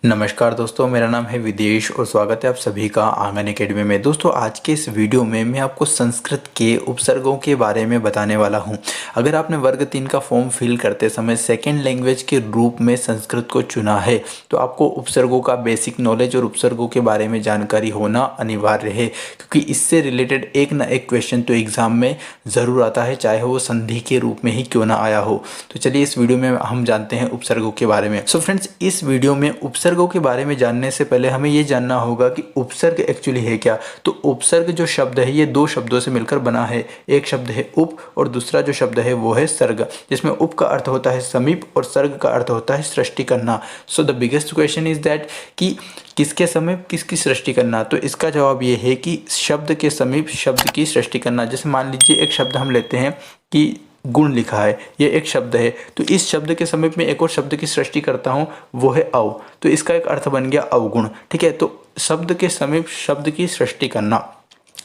नमस्कार दोस्तों, मेरा नाम है विदेश और स्वागत है आप सभी का आंगन एकेडमी में। दोस्तों, आज के इस वीडियो में मैं आपको संस्कृत के उपसर्गों के बारे में बताने वाला हूं। अगर आपने वर्ग 3 का फॉर्म फिल करते समय सेकंड लैंग्वेज के रूप में संस्कृत को चुना है तो आपको उपसर्गों का बेसिक नॉलेज और उपसर्गों के बारे में जानकारी होना अनिवार्य है, क्योंकि इससे रिलेटेड एक ना एक क्वेश्चन तो एग्जाम में ज़रूर आता है, चाहे वो संधि के रूप में ही क्यों ना आया हो। तो चलिए इस वीडियो में हम जानते हैं उपसर्गों के बारे में। सो फ्रेंड्स, इस वीडियो में उपसर्गों के बारे में जानने से पहले हमें ये जानना होगा कि उपसर्ग एक्चुअली है क्या। तो उपसर्ग जो शब्द है ये दो शब्दों से मिलकर बना है। एक शब्द है उप और दूसरा जो शब्द है वो है सर्ग, जिसमें उप का अर्थ होता है समीप और सर्ग का अर्थ होता है सृष्टि करना। So the biggest question is that कि किसके समीप किसकी सृष्टि करना। तो इसका जवाब ये है कि शब्द के समीप शब्द की सृष्टि करना। जैसे मान लीजिए एक शब्द हम लेते हैं कि गुण लिखा है, ये एक शब्द है, तो इस शब्द के समीप में एक और शब्द की सृष्टि करता हूँ, वो है अव, तो इसका एक अर्थ बन गया अवगुण। ठीक है, तो शब्द के समीप शब्द की सृष्टि करना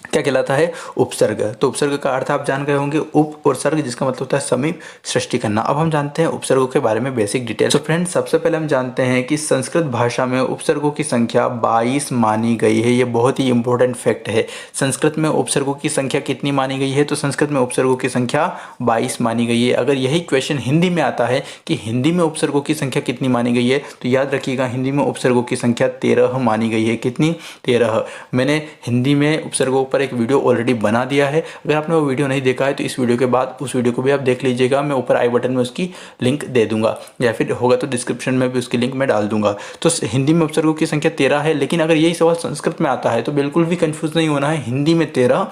क्या कहलाता है? उपसर्ग। तो उपसर्ग का अर्थ आप जान गए होंगे, उप और सर्ग, जिसका मतलब होता है समीप सृष्टि करना। अब हम जानते हैं उपसर्गों के बारे में बेसिक डिटेल। तो फ्रेंड्स, सबसे पहले हम जानते हैं कि संस्कृत भाषा में उपसर्गों की संख्या 22 मानी गई है। ये बहुत ही इंपॉर्टेंट फैक्ट है। संस्कृत में उपसर्गों की संख्या कितनी मानी गई है? तो संस्कृत में उपसर्गों की संख्या 22 मानी गई है। अगर यही क्वेश्चन हिंदी में आता है कि हिंदी में उपसर्गों की संख्या कितनी मानी गई है, तो याद रखिएगा हिंदी में उपसर्गों की संख्या 13 मानी गई है। कितनी? 13। मैंने हिंदी में उपसर्गों पर एक वीडियो ऑलरेडी बना दिया है। अगर आपने वो वीडियो नहीं देखा है तो इस वीडियो के बाद उस वीडियो को भी आप देख लीजिएगा। मैं ऊपर आई बटन में उसकी लिंक दे दूंगा, या फिर होगा तो डिस्क्रिप्शन में भी उसकी लिंक मैं डाल दूंगा। तो हिंदी में उपसर्गों की संख्या 13 है, लेकिन अगर यही सवाल संस्कृत में आता है तो बिल्कुल भी कंफ्यूज नहीं होना है। हिंदी में 13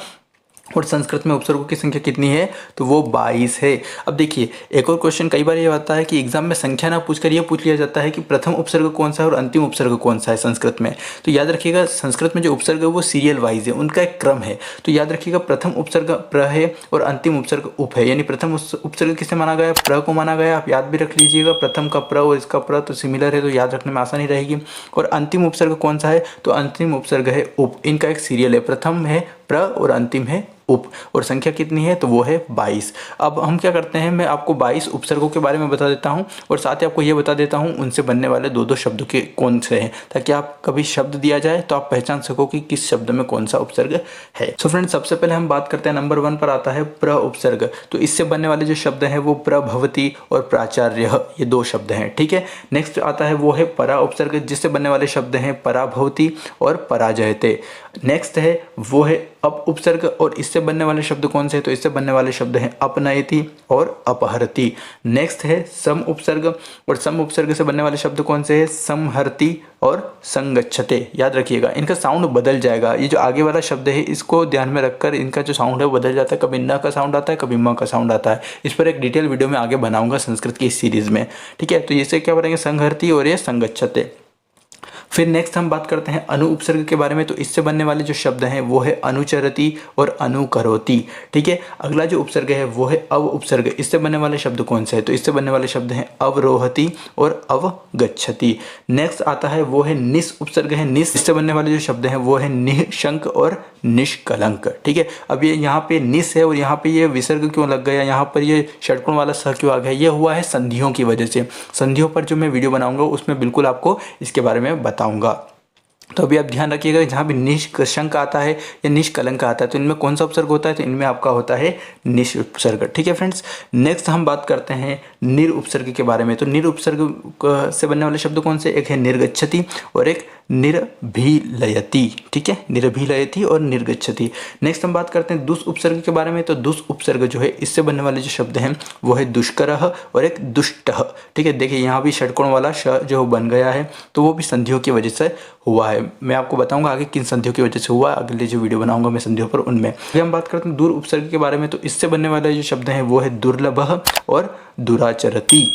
और संस्कृत में उपसर्गों की संख्या कितनी है? तो वो 22 है। अब देखिए, एक और क्वेश्चन कई बार ये आता है कि एग्जाम में संख्या ना पूछकर ये पूछ लिया जाता है कि प्रथम उपसर्ग कौन सा है और अंतिम उपसर्ग कौन सा है संस्कृत में। तो याद रखिएगा, संस्कृत में जो उपसर्ग है वो सीरियल वाइज है, उनका एक क्रम है। तो याद रखिएगा, प्रथम उपसर्ग प्र है और अंतिम उपसर्ग उप है। यानी प्रथम उपसर्ग किसे माना गया? प्र को माना गया। आप याद भी रख लीजिएगा, प्रथम का प्र और इसका प्र तो सिमिलर है, तो याद रखने में आसानी रहेगी। और अंतिम उपसर्ग कौन सा है? तो अंतिम उपसर्ग है उप। इनका एक सीरियल है, प्रथम है प्र और अंतिम है उप। और संख्या कितनी है? तो वो है 22। अब हम क्या करते हैं, मैं आपको 22 उपसर्गों के बारे में बता देता हूं और साथ ही आपको ये बता देता हूं उनसे बनने वाले दो दो शब्दों के कौन से हैं, ताकि आप कभी शब्द दिया जाए तो आप पहचान सको कि किस शब्द में कौन सा उपसर्ग है। सो फ्रेंड्स, सबसे पहले हम बात करते हैं, नंबर 1 पर आता है प्र उपसर्ग। तो इससे बनने वाले जो शब्द हैं वो प्रभवती और प्राचार्य, ये दो शब्द हैं। ठीक है, नेक्स्ट आता है वो है परा उपसर्ग, जिससे बनने वाले शब्द हैं पराभवती और पराजयते। नेक्स्ट है वो है अप उपसर्ग, और इससे बनने वाले शब्द कौन से हैं? तो इससे बनने वाले शब्द हैं अपनयति और अपहरति। नेक्स्ट है सम उपसर्ग, और सम उपसर्ग से बनने वाले शब्द कौन से हैं? समहरति और संगच्छते। याद रखिएगा, इनका साउंड बदल जाएगा। ये जो आगे वाला शब्द है इसको ध्यान में रखकर इनका जो साउंड है वो बदल जाता है। कभी न का साउंड आता है, कभी म का साउंड आता है। इस पर एक डिटेल वीडियो में आगे बनाऊंगा संस्कृत की इस सीरीज में। ठीक है, तो ये से क्या बनेंगे? संहरति और ये संगच्छते। फिर नेक्स्ट हम बात करते हैं अनु उपसर्ग के बारे में। तो इससे बनने वाले जो शब्द हैं वो है अनुचरति और अनुकरोति। ठीक है, अगला जो उपसर्ग है वो है अव उपसर्ग। इससे बनने वाले शब्द कौन से हैं? तो इससे बनने वाले शब्द हैं अवरोहति और अवगच्छति। नेक्स्ट आता है वो है निस उपसर्ग है। निस, इससे बनने वाले जो शब्द हैं वो है निःशंक और निष्कलंक। ठीक है, अब ये यहाँ पे निस है और यहाँ पे ये विसर्ग क्यों लग गया, यहाँ पर ये षटकोण वाला स क्यों आ गया? ये हुआ है संधियों की वजह से। संधियों पर जो मैं वीडियो बनाऊंगा उसमें बिल्कुल आपको इसके बारे में बताऊंगा। तो अभी आप ध्यान रखिएगा, जहाँ भी निष्कलंक आता है या निष्कलंक आता है तो इनमें कौन सा उपसर्ग होता है? तो इनमें आपका होता है निश उपसर्ग। ठीक है फ्रेंड्स, नेक्स्ट हम बात करते हैं निर उपसर्ग के बारे में। तो निर उपसर्ग से बनने वाले शब्द कौन से? एक है निर्गच्छति और एक निर्भिलयति। ठीक है, निर्भिलयति और निर्गच्छति। नेक्स्ट हम बात करते हैं दुष् उपसर्ग के बारे में। तो दुष् उपसर्ग जो है इससे बनने वाले जो शब्द हैं वो है दुष्करः और एक दुष्टः। ठीक है, देखिए यहाँ भी षटकोण वाला श जो बन गया है, तो वो भी संधियों की वजह से हुआ है। मैं आपको बताऊंगा आगे किन संधियों की वजह से हुआ, अगले जो वीडियो बनाऊंगा मैं संधियों पर उनमें। अगर हम बात करते हैं दूर उपसर्ग के बारे में, तो इससे बनने वाले जो शब्द हैं वो है दुर्लभः और दुराचरति।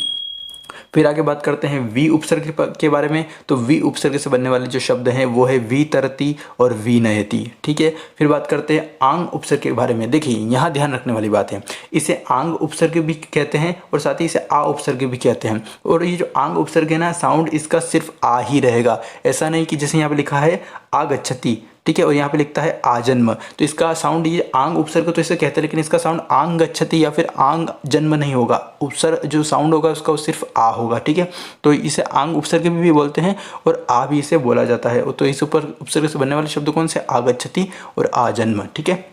फिर आगे बात करते हैं वी उपसर्ग के बारे में। तो वी उपसर्ग से बनने वाले जो शब्द हैं वो है वितरति और विनयति। ठीक है, फिर बात करते हैं आंग उपसर्ग के बारे में। देखिए यहाँ ध्यान रखने वाली बात है, इसे आंग उपसर्ग भी कहते हैं और साथ ही इसे आ उपसर्ग भी कहते हैं। और ये जो आंग उपसर्ग है ना, साउंड इसका सिर्फ आ ही रहेगा, ऐसा नहीं कि जैसे यहाँ पे लिखा है आगच्छति। ठीक है। और यहाँ पे लिखता है आजन्म, तो इसका साउंड ये आंग उपसर्ग तो इसे कहते हैं, लेकिन इसका साउंड आंग गच्छति या फिर आंग जन्म नहीं होगा। उपसर्ग जो साउंड होगा उसका वो सिर्फ आ होगा, ठीक है। तो इसे आंग उपसर्ग भी बोलते हैं और आ भी इसे बोला जाता है। तो इस ऊपर उपसर्ग से बनने वाले शब्द कौन से, आगच्छति और आजन्म, ठीक है।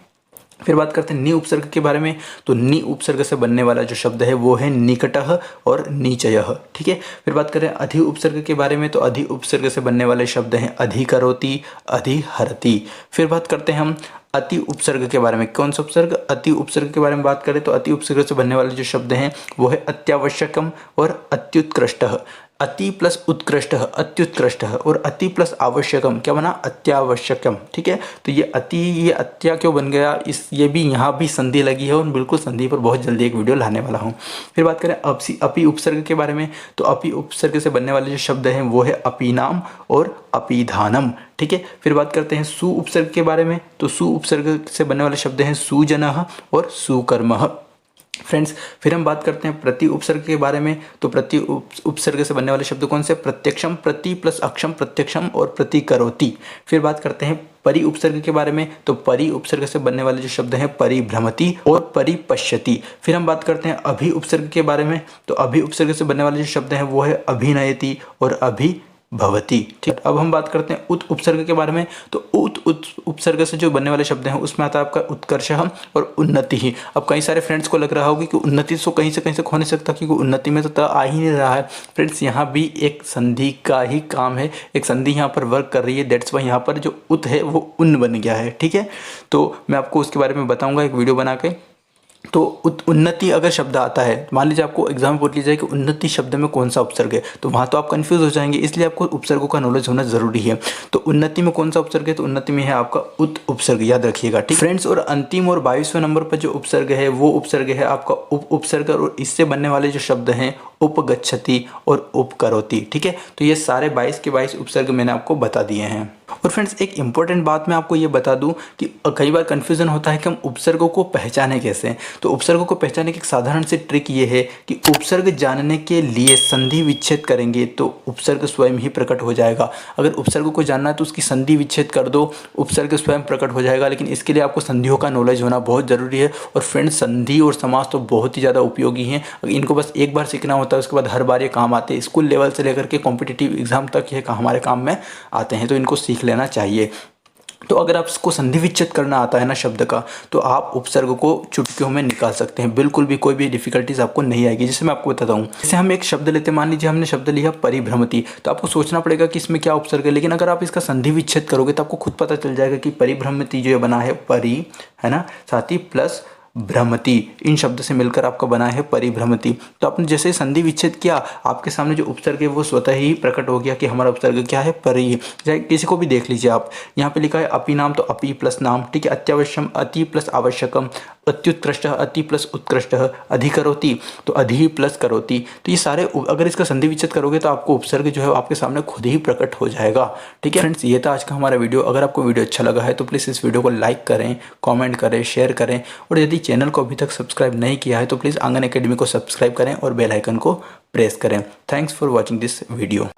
फिर बात करते हैं नि उपसर्ग के बारे में। तो नि उपसर्ग से बनने वाला जो शब्द है वो है निकटः और नीचयः, ठीक है। फिर बात करें अधि उपसर्ग के बारे में। तो अधि उपसर्ग से बनने वाले शब्द हैं अधिकरोति, अधिहरति। फिर बात करते हैं हम अति उपसर्ग के बारे में। कौन सा उपसर्ग, अति उपसर्ग के बारे में बात करें तो अति उपसर्ग से बनने वाले जो शब्द हैं वो है अत्यावश्यकम और अत्युत्कृष्टः। अति प्लस उत्कृष्टः, अत्युत्कृष्टः, और अति प्लस आवश्यकम क्या बना, अत्यावश्यकम, ठीक है। तो ये अति, ये अत्या क्यों बन गया, इस ये भी यहाँ भी संधि लगी है और बिल्कुल संधि पर बहुत जल्दी एक वीडियो लाने वाला हूँ। फिर बात करें अपि उपसर्ग के बारे में। तो अपि उपसर्ग से बनने वाले जो शब्द हैं वो है अपीनाम और अपिधानम, ठीक है। फिर बात करते हैं सु उपसर्ग के बारे में। तो सु उपसर्ग से बनने वाले शब्द हैं सुजनः और सुकर्मः। फ्रेंड्स, फिर हम बात करते हैं प्रति उपसर्ग के बारे में। तो प्रति उपसर्ग से बनने वाले शब्द कौन से, प्रत्यक्षम, प्रति प्लस अक्षम, प्रत्यक्षम और प्रतिकरोति। फिर बात करते हैं परि उपसर्ग के बारे में। तो परि उपसर्ग से बनने वाले जो शब्द हैं परिभ्रमति और परिपश्यति। फिर हम बात करते हैं अभि उपसर्ग के बारे में। तो अभि उपसर्ग से बनने वाले जो शब्द हैं वो है अभिनयति और अभिभवति, ठीक। अब हम बात करते हैं उत उपसर्ग के बारे में। तो उत उपसर्ग से जो बनने वाले शब्द हैं उसमें आता है आपका उत्कर्षः और उन्नति ही। अब कई सारे फ्रेंड्स को लग रहा होगा कि उन्नति तो कहीं से हो नहीं सकता, क्योंकि उन्नति में तो त आ ही नहीं रहा है। फ्रेंड्स, यहाँ भी एक संधि का ही काम है, एक संधि यहाँ पर वर्क कर रही है। दैट्स वाई यहाँ पर जो उत है वो उन बन गया है, ठीक है। तो मैं आपको उसके बारे में बताऊँगा एक वीडियो बना के। तो उन्नति अगर शब्द आता है, मान लीजिए आपको एग्जाम में पूछ लीजिए कि उन्नति शब्द में कौन सा उपसर्ग है, तो वहाँ तो आप कंफ्यूज हो जाएंगे, इसलिए आपको उपसर्गों का नॉलेज होना जरूरी है। तो उन्नति में कौन सा उपसर्ग है, तो उन्नति में है आपका उत उपसर्ग, याद रखिएगा, ठीक फ्रेंड्स। और अंतिम और 22वें नंबर पर जो उपसर्ग है वो उपसर्ग है आपका उप उपसर्ग, और इससे बनने वाले जो शब्द हैं उपगच्छति और उपकरोति, ठीक है। तो ये सारे 22 के 22 उपसर्ग मैंने आपको बता दिए हैं। और फ्रेंड्स, एक इंपॉर्टेंट बात मैं आपको ये बता दूं कि कई बार कन्फ्यूजन होता है कि हम उपसर्गों को पहचाने कैसे। तो उपसर्गों को पहचानने की एक साधारण सी ट्रिक ये है कि उपसर्ग जानने के लिए संधि विच्छेद करेंगे तो उपसर्ग स्वयं ही प्रकट हो जाएगा। अगर उपसर्ग को जानना है तो उसकी संधि विच्छेद कर दो, उपसर्ग स्वयं प्रकट हो जाएगा। लेकिन इसके लिए आपको संधियों का नॉलेज होना बहुत ज़रूरी है। और फ्रेंड्स, संधि और समास तो बहुत ही ज़्यादा उपयोगी हैं, इनको बस एक बार सीखना होता है, उसके बाद हर बार ये काम आते हैं। स्कूल लेवल से लेकर के कॉम्पिटिटिव एग्जाम तक ये हमारे काम में आते हैं, तो इनको सीख लेना चाहिए। तो अगर आपको संधि विच्छेद करना आता है ना शब्द का, तो आप उपसर्ग को चुटकियों में निकाल सकते हैं, बिल्कुल भी कोई भी डिफिकल्टीज आपको नहीं आएगी। जैसे मैं आपको बताता हूँ, जैसे हम एक शब्द लेते हैं, मान लीजिए हमने शब्द लिया परिभ्रमति, तो आपको सोचना पड़ेगा कि इसमें क्या उपसर्ग है। लेकिन अगर आप इसका संधि विच्छेद करोगे तो आपको खुद पता चल जाएगा कि परिभ्रमति जो बना है परि, है ना, साथ ही प्लस भ्रमति, इन शब्द से मिलकर आपका बना है परिभ्रमति। तो आपने जैसे संधि विच्छेद किया, आपके सामने जो उपसर्ग है वो स्वतः ही प्रकट हो गया कि हमारा उपसर्ग क्या है, परि। चाहे किसी को भी देख लीजिए आप, यहाँ पे लिखा है अपि नाम, तो अपि प्लस नाम, ठीक है। अत्यावश्यम, अति प्लस आवश्यकम, अत्युत्कृष्ट, अति प्लस उत्कृष्ट, अधिकरोति तो अधि प्लस करोति। तो ये सारे अगर इसका संधि विच्छेद करोगे तो आपको उपसर्ग जो है आपके सामने खुद ही प्रकट हो जाएगा, ठीक है। फ्रेंड्स, ये था आज का हमारा वीडियो। अगर आपको वीडियो अच्छा लगा है तो प्लीज़ इस वीडियो को लाइक करें, कमेंट करें, शेयर करें, और यदि चैनल को अभी तक सब्सक्राइब नहीं किया है तो प्लीज़ आंगन एकेडमी को सब्सक्राइब करें और बेल आइकन को प्रेस करें। Thanks for watching this video.